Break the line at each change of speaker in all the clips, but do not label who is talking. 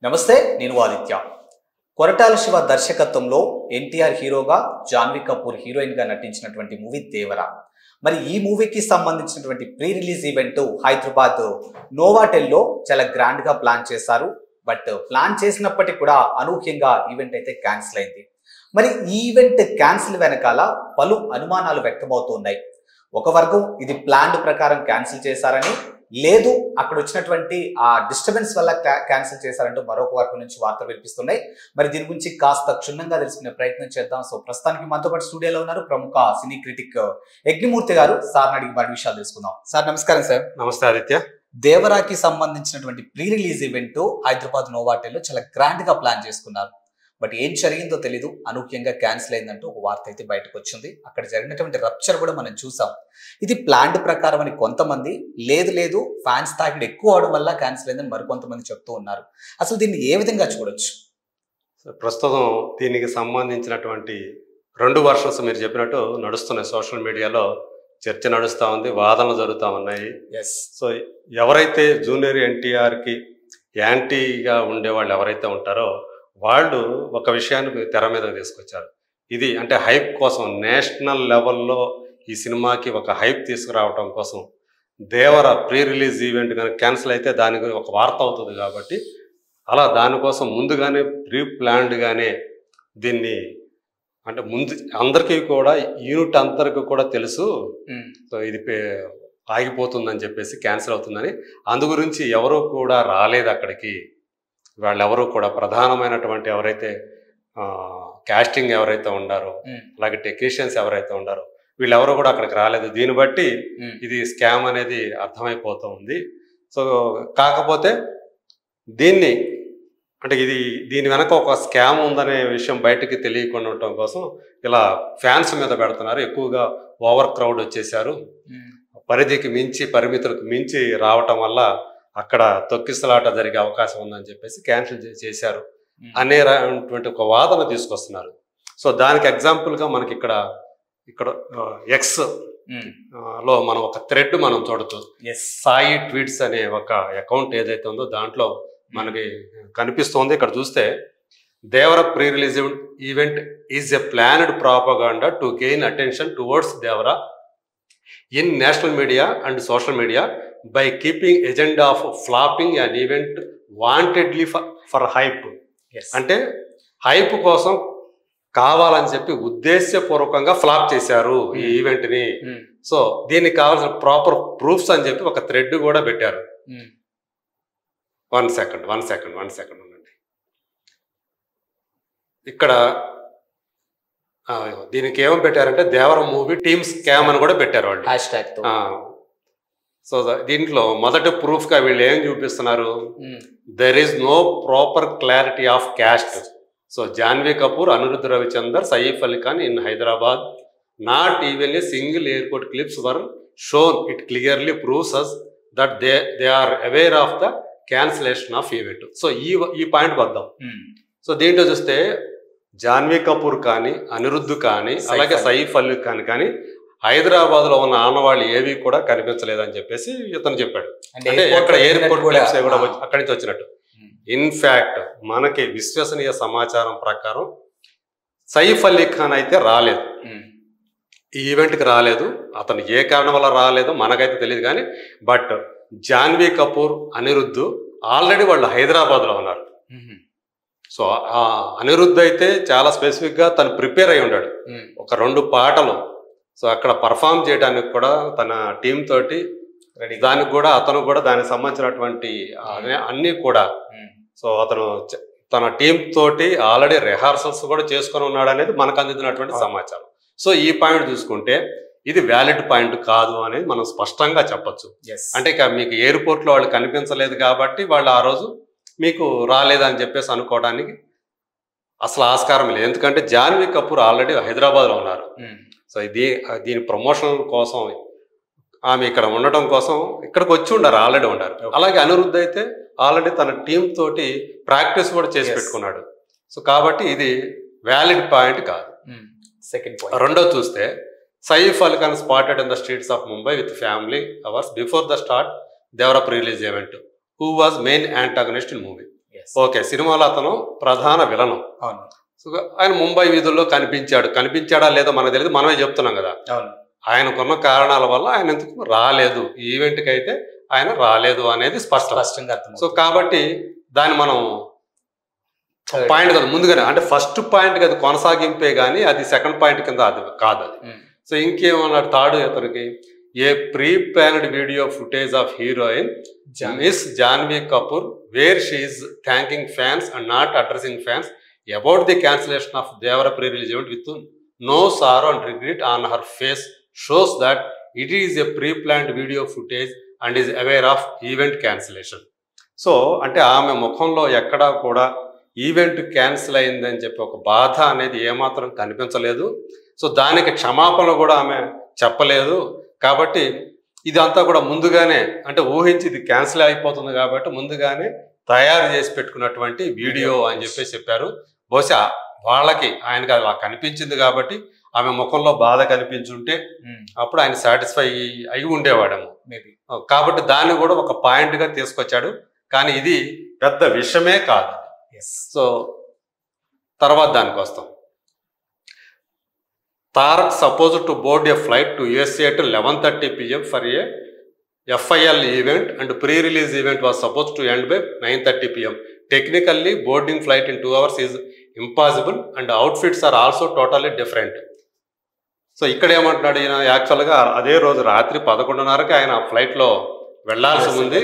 నమస్తే, నేను ఆదిత్య. కొరటాల శివ దర్శకత్వంలో ఎన్టీఆర్ హీరోగా, జాన్వీ కపూర్ హీరోయిన్ గా నటించినటువంటి మూవీ దేవరా. మరి ఈ మూవీకి సంబంధించినటువంటి ప్రీ రిలీజ్ ఈవెంట్ హైదరాబాద్ నోవాటెల్లో చాలా గ్రాండ్ గా ప్లాన్ చేశారు. బట్ ప్లాన్ చేసినప్పటికీ కూడా అనూహ్యంగా ఈవెంట్ అయితే క్యాన్సిల్ అయింది. మరి ఈ ఈవెంట్ క్యాన్సిల్ వెనకాల పలు అనుమానాలు వ్యక్తమవుతున్నాయి. ఒక వర్గం ఇది ప్లాన్ ప్రకారం క్యాన్సిల్ చేశారని, లేదు అక్కడ వచ్చినటువంటి ఆ డిస్టర్బెన్స్ వల్ల క్యాన్సిల్ చేశారంటూ మరొక వర్గం నుంచి వార్తలు వినిపిస్తున్నాయి. మరి దీని గురించి కాస్త క్షుణ్ణంగా తెలుసుకునే ప్రయత్నం చేద్దాం. సో ప్రస్తుతానికి మనతో పాటు స్టూడియోలో ఉన్నారు ప్రముఖ సినీ క్రిటిక్ యజ్ఞమూర్తి గారు. సార్ అడిగి మరి విషయాలు తెలుసుకుందాం. సార్ నమస్కారం. సార్
నమస్తే ఆదిత్య.
దేవరాకి సంబంధించినటువంటి ప్రీ రిలీజ్ ఈవెంట్ హైదరాబాద్ నోవాటెల్లో చాలా గ్రాండ్ గా ప్లాన్ చేసుకున్నారు. బట్ ఏం జరిగిందో తెలీదు, అనూహ్యంగా క్యాన్సిల్ అయిందంటూ ఒక వార్త అయితే బయటకు వచ్చింది. అక్కడ జరిగినటువంటి రప్చర్ కూడా మనం చూసాం. ఇది ప్లాన్డ్ ప్రకారం అని కొంతమంది, లేదు ఫ్యాన్స్ తాకిడి ఎక్కువ అవడం వల్ల క్యాన్సిల్ అయిందని మరికొంతమంది చెప్తూ ఉన్నారు. అసలు దీన్ని ఏ విధంగా చూడొచ్చు?
ప్రస్తుతం దీనికి సంబంధించినటువంటి 2 వర్షన్స్ మీరు చెప్పినట్టు నడుస్తున్నాయి. సోషల్ మీడియాలో చర్చ నడుస్తూ ఉంది, వాదనలు జరుగుతూ ఉన్నాయి. సో ఎవరైతే జూనియర్ ఎన్టీఆర్కి యాంటీగా ఉండేవాళ్ళు ఎవరైతే ఉంటారో వాళ్ళు ఒక విషయాన్ని తెర మీద తీసుకొచ్చారు. ఇది అంటే హైప్ కోసం, నేషనల్ లెవెల్లో ఈ సినిమాకి ఒక హైప్ తీసుకురావటం కోసం దేవర ప్రీ రిలీజ్ ఈవెంట్ కనుక క్యాన్సిల్ అయితే దానికి ఒక వార్త అవుతుంది కాబట్టి అలా దానికోసం ముందుగానే ప్రీ ప్లాన్డ్గానే దీన్ని అంటే ముందు అందరికీ కూడా యూనిట్ అందరికీ కూడా తెలుసు, సో ఇది ఆగిపోతుందని చెప్పేసి క్యాన్సిల్ అవుతుందని. అందు గురించి ఎవరు కూడా రాలేదు అక్కడికి. వాళ్ళెవరూ కూడా ప్రధానమైనటువంటి ఎవరైతే కాస్టింగ్ ఎవరైతే ఉండారో, అలాగే టెక్నీషియన్స్ ఎవరైతే ఉండారో వీళ్ళెవరూ కూడా అక్కడికి రాలేదు. దీన్ని బట్టి ఇది స్కామ్ అనేది అర్థమైపోతూ ఉంది. సో కాకపోతే దీన్ని అంటే దీని వెనక ఒక స్కామ్ ఉందనే విషయం బయటకి తెలియకుండా ఉండటం కోసం ఇలా ఫ్యాన్స్ మీద పెడుతున్నారు. ఎక్కువగా ఓవర్ క్రౌడ్ వచ్చేసారు, పరిధికి మించి పరిమితులకు మించి రావటం వల్ల అక్కడ తొక్కిసలాట జరిగే అవకాశం ఉందని చెప్పేసి క్యాన్సిల్ చేశారు అనేటువంటి ఒక వాదన తీసుకొస్తున్నారు. సో దానికి ఎగ్జాంపుల్గా మనకి ఇక్కడ ఎక్స్ లో మనం ఒక థ్రెడ్ మనం చూడొచ్చు. సాయి ట్వీట్స్ అనే ఒక అకౌంట్ ఏదైతే ఉందో దాంట్లో మనకి కనిపిస్తోంది. ఇక్కడ చూస్తే Devara pre release event is a planned propaganda to gain attention towards Devara in national media and social media by keeping agenda of flopping an event wantedly for hype. అంటే హైప్ కోసం కావాలని చెప్పి ఉద్దేశపూర్వకంగా ఫ్లాప్ చేశారు ఈ ఈవెంట్ని. సో దీనికి కావాల్సిన ప్రాపర్ ప్రూఫ్స్ అని చెప్పి ఒక థ్రెడ్ కూడా పెట్టారు. వన్ సెకండ్ ఉండండి. ఇక్కడ దీనికి ఏమని పెట్టారంటే దేవర మూవీ టీమ్ స్కామ్ అని కూడా పెట్టారు వాళ్ళు. సో దీంట్లో మొదటి ప్రూఫ్గా వీళ్ళు ఏం చూపిస్తున్నారు, there is no proper clarity of caste. So Janhvi Kapoor, Anirudh Ravichander, Saif Ali Khan in Hyderabad, not even a single airport clips were shown. It clearly proves us that they are aware of the cancellation of event. So ఈ point వద్దాం. So దీంట్లో చూస్తే జాన్వీ కపూర్ కానీ, అనిరుద్ధ్ కానీ, అలాగే Saif Ali Khan కానీ హైదరాబాద్ లో ఉన్న ఆనవాళ్ళు ఏవి కూడా కనిపించలేదని చెప్పేసి ఇతను చెప్పాడు. అంటే ఎక్కడ ఎయిర్పోర్ట్ క్లిప్స్ కూడా అక్కడి నుంచి వచ్చినట్టు. ఇన్ఫ్యాక్ట్ మనకి విశ్వసనీయ సమాచారం ప్రకారం సయీఫ్ అలీ ఖాన్ అయితే రాలేదు, ఈ ఈవెంట్కి రాలేదు. అతను ఏ కారణం వల్ల రాలేదో మనకైతే తెలియదు కానీ, బట్ జాన్వీ కపూర్, అనిరుద్ధ్ ఆల్రెడీ వాళ్ళు హైదరాబాద్లో ఉన్నారు. సో ఆ అనిరుద్ధ్ అయితే చాలా స్పెసిఫిక్గా తను ప్రిపేర్ అయి ఉన్నాడు, ఒక 2 పాటలు. సో అక్కడ పర్ఫామ్ చేయడానికి కూడా తన టీం తోటి, దానికి కూడా అతను కూడా దానికి సంబంధించినటువంటి అన్నీ కూడా, సో అతను తన టీం తోటి ఆల్రెడీ రిహార్సల్స్ కూడా చేసుకొని ఉన్నాడు అనేది మనకు అందించినటువంటి సమాచారం. సో ఈ పాయింట్ చూసుకుంటే ఇది వ్యాలిడ్ పాయింట్ కాదు అనేది మనం స్పష్టంగా చెప్పచ్చు. అంటే ఇక మీకు ఎయిర్పోర్ట్లో వాళ్ళు కనిపించలేదు కాబట్టి వాళ్ళు ఆ రోజు మీకు రాలేదని చెప్పేసి అనుకోవడానికి అసలు ఆస్కారం లేదు. ఎందుకంటే జాన్వీ కపూర్ ఆల్రెడీ హైదరాబాద్లో ఉన్నారు. సో దీని ప్రమోషన్ కోసం ఆమె ఇక్కడ ఉండటం కోసం ఇక్కడికి వచ్చి ఉండారు, ఆల్రెడీ ఉండారు. అలాగే అనిరుద్ధ్ అయితే ఆల్రెడీ తన టీం తోటి ప్రాక్టీస్ కూడా చేసి పెట్టుకున్నాడు. సో కాబట్టి ఇది వ్యాలిడ్ పాయింట్ కాదు. రెండో చూస్తే Saif Ali Khan spotted in the streets of Mumbai with family hours before the start Devara pre release event, who was main antagonist in movie. Okay, సినిమాలో అతను ప్రధాన విలను. సో ఆయన ముంబై వీధుల్లో కనిపించాడా లేదో మనకు తెలియదు, మనమే చెప్తున్నాం కదా. ఆయనకున్న కారణాల వల్ల ఆయన ఎందుకు రాలేదు ఈవెంట్కి, అయితే ఆయన రాలేదు అనేది స్పష్టంగా. సో కాబట్టి దాన్ని మనం పాయింట్ కదా ముందుగానే, అంటే ఫస్ట్ పాయింట్ అది కొనసాగింపే కానీ అది సెకండ్ పాయింట్ కింద అది కాదు అది. సో ఇంకేమన్నాడు థర్డ్ అతనికి, a pre planned video footage of heroine miss Janhvi Kapoor where she is thanking fans and not addressing fans about the cancellation of Devara pre release event with no sorrow and regret on her face shows that it is a pre planned video footage and is aware of event cancellation. So అంటే ఆమె ముఖంలో ఎక్కడా కూడా event cancel అయిందని చెప్పి ఒక బాధ అనేది ఏమాత్రం కనిపించలేదు. సో దానికి క్షమాపణ కూడా ఆమె చెప్పలేదు. కాబట్టి ఇదంతా కూడా ముందుగానే, అంటే ఊహించి ఇది క్యాన్సిల్ అయిపోతుంది కాబట్టి ముందుగానే తయారు చేసి పెట్టుకున్నటువంటి వీడియో అని చెప్పారు. బహుశా వాళ్ళకి ఆయనకి అలా కనిపించింది కాబట్టి ఆమె ముఖంలో బాధ కనిపించుంటే అప్పుడు ఆయన సాటిస్ఫై అయి ఉండేవాడేమో మేబీ. కాబట్టి దాన్ని కూడా ఒక పాయింట్ గా తీసుకొచ్చాడు, కానీ ఇది పెద్ద విషయమే కాదు. సో తర్వాత దానికి వస్తాం. Tarak suppose to board a flight to USA at 11:30 PM for a FIL event and pre release event was suppose to end by 9:30 PM. Technically boarding flight in 2 hours is impossible and outfits are also totally different. So ఇక్కడ ఏమంటున్నాడు ఈయన, యాక్చువల్గా అదే రోజు రాత్రి 11:30కి ఆయన ఫ్లైట్లో వెళ్లాల్సి ఉంది.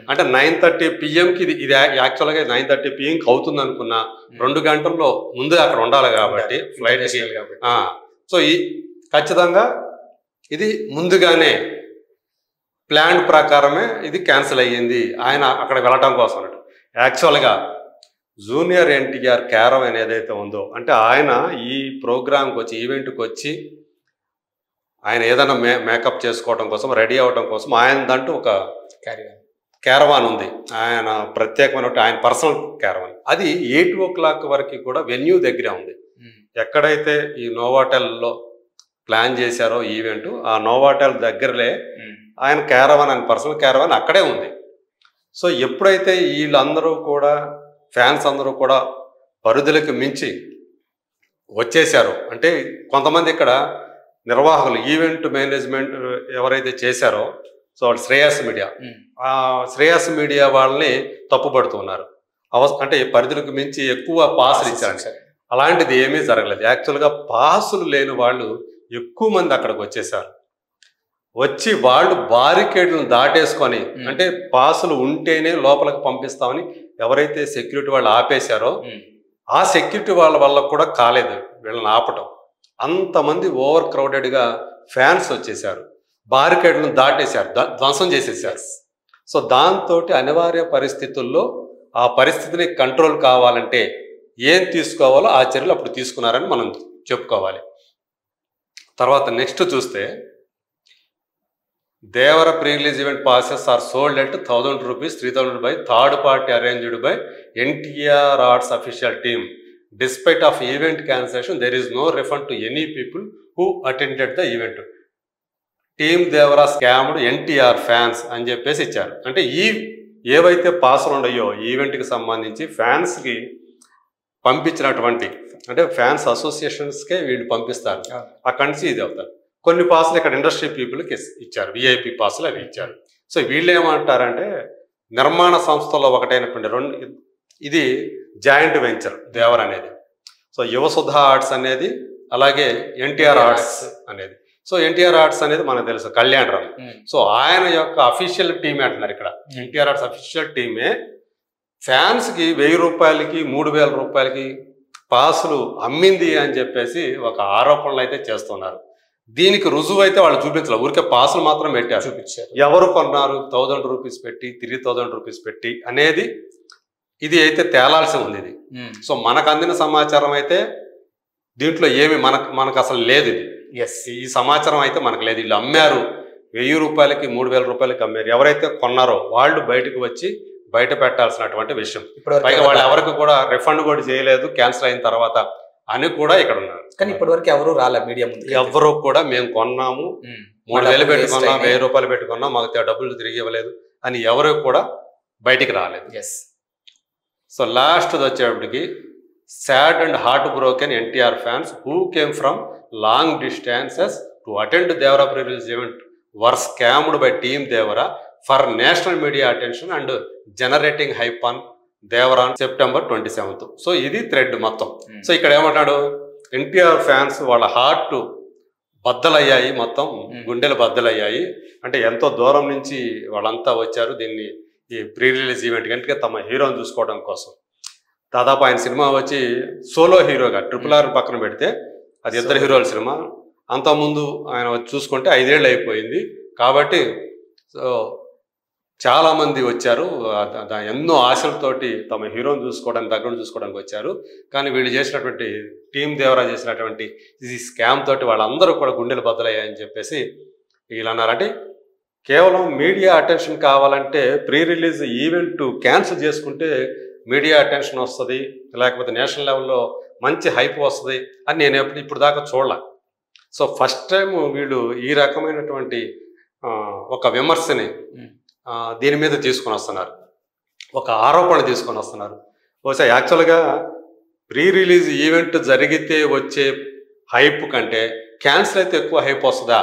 అంటే 9:30 PMకి ఇది యాక్చువల్గా 9:30 PMకి అవుతుంది అనుకున్నా, 2 గంటల్లో ముందు అక్కడ ఉండాలి కాబట్టి ఫ్లైట్కి. సో ఈ ఖచ్చితంగా ఇది ముందుగానే ప్లాన్ ప్రకారమే ఇది క్యాన్సిల్ అయ్యింది ఆయన అక్కడ వెళ్ళటం కోసం అన్నట్టు. యాక్చువల్గా జూనియర్ ఎన్టీఆర్ క్యారవన్ ఏదైతే ఉందో, అంటే ఆయన ఈ ప్రోగ్రామ్కి వచ్చి ఈవెంట్కి వచ్చి ఆయన ఏదైనా మేకప్ చేసుకోవడం కోసం రెడీ అవ్వడం కోసం ఆయన దంటూ ఒక క్యారవాన్ ఉంది, ఆయన ప్రత్యేకమైన ఆయన పర్సనల్ క్యారవాన్. అది 8 o'clock వరకు కూడా వెన్యూ దగ్గరే ఉంది. ఎక్కడైతే ఈ నోవాటెల్లో ప్లాన్ చేశారో ఈవెంట్, ఆ నోవాటెల్ దగ్గరలే ఆయన క్యారవాన్, ఆయన పర్సనల్ క్యారవాన్ అక్కడే ఉంది. సో ఎప్పుడైతే వీళ్ళందరూ కూడా ఫ్యాన్స్ అందరూ కూడా పరిధులకు మించి వచ్చేసారో, అంటే కొంతమంది ఇక్కడ నిర్వాహకులు ఈవెంట్ మేనేజ్మెంట్ ఎవరైతే చేశారో, సో వాళ్ళు శ్రేయస్ మీడియా, ఆ శ్రేయస్ మీడియా వాళ్ళని తప్పుపడుతున్నారు. అంటే పరిధులకు మించి ఎక్కువ పాసులు ఇచ్చారు. అలాంటిది ఏమీ జరగలేదు. యాక్చువల్గా పాసులు లేని వాళ్ళు ఎక్కువ మంది అక్కడికి వచ్చేసారు. వచ్చి వాళ్ళు బారికేడ్లను దాటేసుకొని, అంటే పాసులు ఉంటేనే లోపలికి పంపిస్తామని ఎవరైతే సెక్యూరిటీ వాళ్ళు ఆపేశారో ఆ సెక్యూరిటీ వాళ్ళ వల్ల కూడా కాలేదు వీళ్ళని ఆపటం. అంతమంది ఓవర్ క్రౌడెడ్గా ఫ్యాన్స్ వచ్చేసారు, బారికేడ్లను దాటేశారు, ధ్వంసం చేసేసారు. సో దాంతో అనివార్య పరిస్థితుల్లో ఆ పరిస్థితిని కంట్రోల్ కావాలంటే ఏం తీసుకోవాలో ఆ చర్యలు అప్పుడు తీసుకున్నారని మనం చెప్పుకోవాలి. తర్వాత నెక్స్ట్ చూస్తే, Devara pre release event passes are sold at 1,000 rupees, 3,000 by third party arranged by NTR Arts official team. Despite of event cancellation, there is no refund to any people who attended the event. Team Devara scammed NTR fans అని చెప్పేసి ఇచ్చారు. అంటే ఏవైతే పాసులు ఉన్నాయో ఈవెంట్కి సంబంధించి ఫ్యాన్స్కి పంపించినటువంటి, అంటే ఫ్యాన్స్ అసోసియేషన్స్కే వీళ్ళు పంపిస్తారు, అక్కడి నుంచి ఇది అవుతారు. కొన్ని పాసులు ఇక్కడ ఇండస్ట్రీ పీపుల్కి ఇచ్చారు, VIP పాసులు అవి ఇచ్చారు. సో వీళ్ళు ఏమంటారంటే నిర్మాణ సంస్థలో ఒకటైనటువంటి ఇది జాయింట్ వెంచర్ దేవర్ అనేది. సో యువసుధ ఆర్ట్స్ అనేది, అలాగే NTR ఆర్ట్స్ అనేది. సో NTR ఆర్ట్స్ అనేది మనకు తెలుసు కళ్యాణ్ రామ్. సో ఆయన యొక్క అఫీషియల్ టీమే అంటున్నారు ఇక్కడ. NTR ఆర్ట్స్ అఫీషియల్ టీమే ఫ్యాన్స్కి 1,000 రూపాయలకి 3,000 రూపాయలకి పాసులు అమ్మింది అని చెప్పేసి ఒక ఆరోపణలు అయితే చేస్తున్నారు. దీనికి రుజువు అయితే వాళ్ళు చూపించాలి, ఊరికే పాసులు మాత్రం పెట్టారు, చూపించారు. ఎవరు కొన్నారు 1,000 రూపీస్ పెట్టి 3,000 రూపీస్ పెట్టి అనేది ఇది అయితే తేలాల్సి ఉంది ఇది. సో మనకు అందిన సమాచారం అయితే దీంట్లో ఏమి మనకు అసలు లేదు ఇది. ఈ సమాచారం అయితే మనకు లేదు. వీళ్ళు అమ్మారు, 1,000 రూపాయలకి 3,000 రూపాయలకి అమ్మారు. ఎవరైతే కొన్నారో వాళ్ళు బయటకు వచ్చి బయట పెట్టాల్సినటువంటి విషయం. పైగా వాళ్ళు ఎవరికి కూడా రిఫండ్ కూడా చేయలేదు క్యాన్సిల్ అయిన తర్వాత అని కూడా ఇక్కడ ఉన్నారు.
కానీ ఇప్పటి వరకు ఎవరు రాలే మీడియా ముందు,
ఎవరు కూడా మేము కొన్నాము 3,000 పెట్టుకున్నాం, 1,000 రూపాయలు పెట్టుకున్నాం, మాకు డబ్బులు తిరిగి ఇవ్వలేదు అని ఎవరు కూడా బయటికి రాలేదు. సో లాస్ట్ వచ్చేటప్పటికి sad and heart broken NTR fans who came from long distances to attend Devara pre-release event were scammed by team Devara for national media attention and generating hype on Devara September 27th. So ఇది thread మొత్తం. So ఇక్కడ ఏమంటాడు, NTR fans వాళ్ళ heart బద్దలయ్యాయి, మొత్తం గుండెలు బద్దలయ్యాయి. అంటే ఎంతో దూరం నుంచి వాళ్ళంతా వచ్చారు దీన్ని ఈ ప్రీ రిలీజ్ ఈవెంట్ కంటే తమ హీరోని చూసుకోవడం కోసం. దాదాపు ఆయన సినిమా వచ్చి సోలో హీరోగా RRR పక్కన పెడితే అది ఇద్దరు హీరోల సినిమా. అంతకుముందు ఆయన చూసుకుంటే 5 ఏళ్ళు అయిపోయింది. కాబట్టి సో చాలామంది వచ్చారు, ఎన్నో ఆశలతోటి తమ హీరోని చూసుకోవడానికి దగ్గర చూసుకోవడానికి వచ్చారు. కానీ వీళ్ళు చేసినటువంటి టీం దేవరా చేసినటువంటి ఈ స్కామ్ తోటి వాళ్ళందరూ కూడా గుండెలు బద్దలయ్యాయని చెప్పేసి వీళ్ళు అన్నారంటే కేవలం మీడియా అటెన్షన్ కావాలంటే ప్రీ రిలీజ్ ఈవెంట్ క్యాన్సిల్ చేసుకుంటే మీడియా అటెన్షన్ వస్తుంది, లేకపోతే నేషనల్ లెవెల్లో మంచి హైప్ వస్తుంది అని నేను ఇప్పుడు దాకా చూడలే. సో ఫస్ట్ టైం వీళ్ళు ఈ రకమైనటువంటి ఒక విమర్శని దీని మీద తీసుకొని వస్తున్నారు, ఒక ఆరోపణ తీసుకొని వస్తున్నారు. బహుశా యాక్చువల్గా ప్రీ రిలీజ్ ఈవెంట్ జరిగితే వచ్చే హైప్ కంటే క్యాన్సిల్ అయితే ఎక్కువ హైప్ వస్తుందా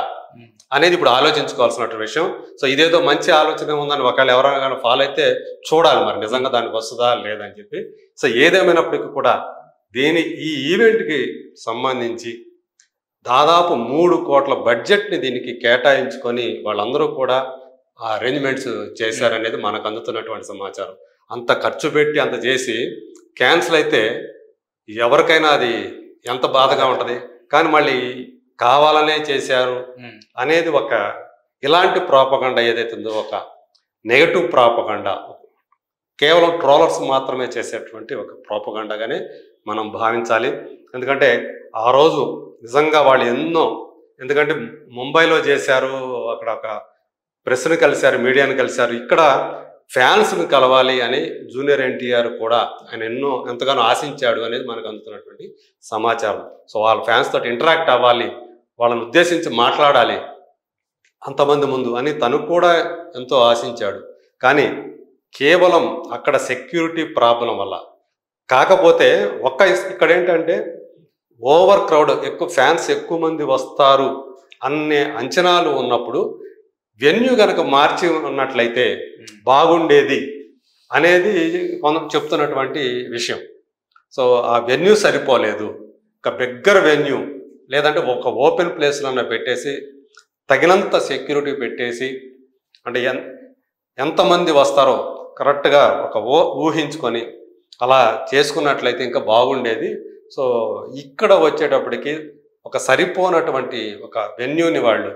అనేది ఇప్పుడు ఆలోచించుకోవాల్సిన విషయం. సో ఇదేదో మంచి ఆలోచన ఉందని ఒకవేళ ఎవరైనా కానీ ఫాలో అయితే చూడాలి మరి నిజంగా దానికి వస్తుందా లేదని చెప్పి. సో ఏదేమైనప్పటికీ కూడా ఈ ఈవెంట్కి సంబంధించి దాదాపు 3 కోట్ల బడ్జెట్ని దీనికి కేటాయించుకొని వాళ్ళందరూ కూడా ఆ అరేంజ్మెంట్స్ చేశారనేది మనకు అందుతున్నటువంటి సమాచారం. అంత ఖర్చు పెట్టి అంత చేసి క్యాన్సిల్ అయితే ఎవరికైనా అది ఎంత బాధగా ఉంటుంది. కానీ మళ్ళీ కావాలనే చేశారు అనేది ఒక ఇలాంటి ప్రాపగండా ఏదైతే ఉందో ఒక నెగటివ్ ప్రాపగండా, కేవలం ట్రోలర్స్ మాత్రమే చేసేటువంటి ఒక ప్రాపగండాగానే మనం భావించాలి. ఎందుకంటే ఆ రోజు నిజంగా వాళ్ళు ఎందుకంటే ముంబైలో చేశారు, అక్కడ ఒక ప్రెస్ను కలిశారు, మీడియాను కలిశారు. ఇక్కడ ఫ్యాన్స్ని కలవాలి అని జూనియర్ ఎన్టీఆర్ కూడా ఆయన ఎంతగానో ఆశించాడు అనేది మనకు అందుతున్నటువంటి సమాచారం. సో వాళ్ళ ఫ్యాన్స్ తోటి ఇంటరాక్ట్ అవ్వాలి, వాళ్ళని ఉద్దేశించి మాట్లాడాలి అంతమంది ముందు అని తను కూడా ఎంతో ఆశించాడు. కానీ కేవలం అక్కడ సెక్యూరిటీ ప్రాబ్లం వల్ల, కాకపోతే ఇక్కడ ఏంటంటే ఓవర్ క్రౌడ్, ఫ్యాన్స్ ఎక్కువ మంది వస్తారు అనే అంచనాలు ఉన్నప్పుడు వెన్యూ కనుక మార్చి ఉన్నట్లయితే బాగుండేది అనేది కొంత చెప్తున్నటువంటి విషయం. సో ఆ వెన్యూ సరిపోలేదు, ఒక బిగ్గర్ వెన్యూ లేదంటే ఒక ఓపెన్ ప్లేస్లో పెట్టేసి తగినంత సెక్యూరిటీ పెట్టేసి అంటే ఎంతమంది వస్తారో కరెక్ట్గా ఒక ఊహించుకొని అలా చేసుకున్నట్లయితే ఇంకా బాగుండేది. సో ఇక్కడ వచ్చేటప్పటికి ఒక సరిపోనటువంటి ఒక వెన్యూని వాళ్ళు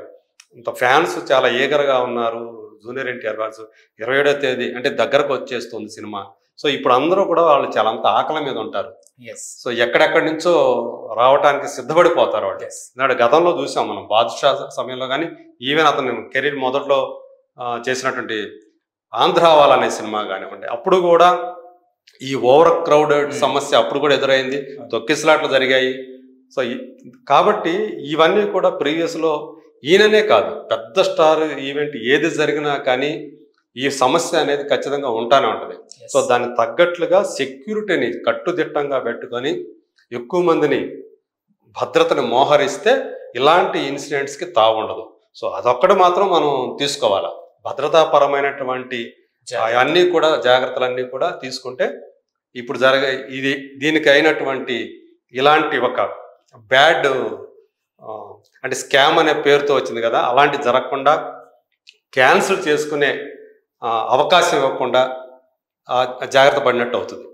ఇంత ఫ్యాన్స్ చాలా ఈగర్గా ఉన్నారు. జూనియర్ ఎన్టీఆర్ ఫ్యాన్స్ 27వ తేదీ అంటే దగ్గరకు వచ్చేస్తుంది సినిమా. సో ఇప్పుడు అందరూ కూడా వాళ్ళు చాలా అంత ఆకలి మీద ఉంటారు. సో ఎక్కడెక్కడి నుంచో రావడానికి సిద్ధపడిపోతారు వాళ్ళు. ఎందుకంటే గతంలో చూసాం మనం బాద్షా సమయంలో కానీ, ఈవెన్ అతను కెరీర్ మొదట్లో చేసినటువంటి ఆంధ్రావాల్ అనే సినిమా కానివ్వండి, అప్పుడు కూడా ఈ ఓవర్ క్రౌడెడ్ సమస్య అప్పుడు కూడా ఎదురైంది, తొక్కిసలాట్లు జరిగాయి. సో కాబట్టి ఇవన్నీ కూడా ప్రీవియస్లో ఈయననే కాదు పెద్ద స్టార్ ఈవెంట్ ఏది జరిగినా కానీ ఈ సమస్య అనేది ఖచ్చితంగా ఉంటానే ఉంటుంది. సో దానికి తగ్గట్లుగా సెక్యూరిటీని కట్టుదిట్టంగా పెట్టుకొని ఎక్కువ మందిని భద్రతని మోహరిస్తే ఇలాంటి ఇన్సిడెంట్స్కి తావుండదు. సో అదొక్కటి మాత్రం మనం తీసుకోవాలి. భద్రతాపరమైనటువంటి అన్నీ కూడా జాగ్రత్తలన్నీ కూడా తీసుకుంటే ఇప్పుడు దీనికి అయినటువంటి ఇలాంటి ఒక బ్యాడ్ అంటే స్కామ్ అనే పేరుతో వచ్చింది కదా, అలాంటి జరగకుండా క్యాన్సిల్ చేసుకునే అవకాశం ఇవ్వకుండా జాగ్రత్త పడినట్టు అవుతుంది.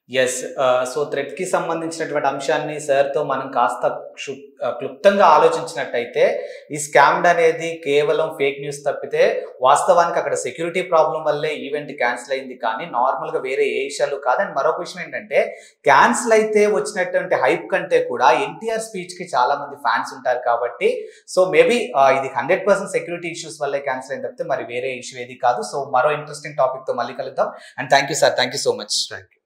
ఎస్. సో థ్రెడ్కి సంబంధించినటువంటి అంశాన్ని సార్తో మనం కాస్త క్లుప్తంగా ఆలోచించినట్టయితే ఈ స్కామ్డ్ అనేది కేవలం ఫేక్ న్యూస్ తప్పితే వాస్తవానికి అక్కడ సెక్యూరిటీ ప్రాబ్లం వల్లే ఈవెంట్ క్యాన్సిల్ అయింది, కానీ నార్మల్గా వేరే ఏ విషయాలు కాదు. అండ్ మరొక విషయం ఏంటంటే క్యాన్సిల్ అయితే వచ్చినటువంటి హైప్ కంటే కూడా ఎన్టీఆర్ స్పీచ్కి చాలా మంది ఫ్యాన్స్ ఉంటారు కాబట్టి సో మేబీ ఇది 100% సెక్యూరిటీ ఇష్యూస్ వల్లే క్యాన్సిల్ అయింది తప్పితే మరి వేరే ఇష్యూ ఏది కాదు. సో మరో ఇంట్రెస్టింగ్ టాపిక్తో మళ్ళీ కలుద్దాం. And thank you sir, thank you so much.
Thank you.